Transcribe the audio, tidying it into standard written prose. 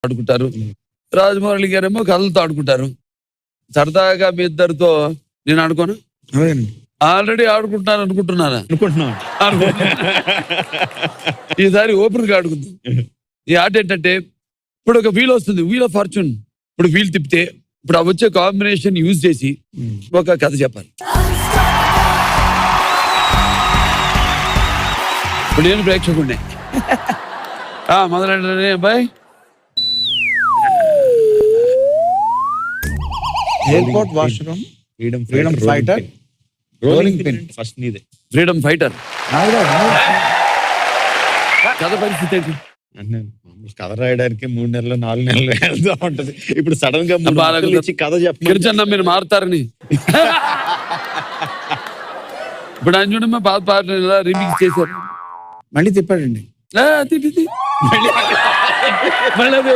ఆడుకుంటారు. రాజమౌళి గారేమో కథలతో ఆడుకుంటారు. సరదాగా మీ ఇద్దరితో నేను ఆడుకోను. ఆల్రెడీ ఆడుకుంటున్నాను అనుకుంటున్నారా? ఈసారి ఓపెన్ గా ఆడుకుందాం. ఈ ఆట ఏంటంటే ఇప్పుడు ఒక వీల్ వస్తుంది, వీల్ ఆఫ్ ఫార్చ్యూన్. ఇప్పుడు వీల్ తిప్పితే ఇప్పుడు ఆ వచ్చే కాంబినేషన్ యూజ్ చేసి ఒక కథ చెప్పాలి. ఇప్పుడు నేను ప్రేక్షకుడినే. మొదలంటే అబ్బాయి airport washroom, freedom fighter, rolling pin. First నీదే. Freedom fighter. కథ పరిస్థితి ఏంటి? అంటే కథ రాయడానికి 3 నెలలు 4 నెలలు వెళ్తా ఉంటది. ఇప్పుడు సడన్ గా 3 నెలలు ఇచ్చి కథ గిరిజన్న మీరు మారుతారని. ఇప్పుడు ఆయన చూడమ్మా పాత రిమిక్స్ చేశారు. మళ్ళీ తిప్పాడండి. మళ్ళీ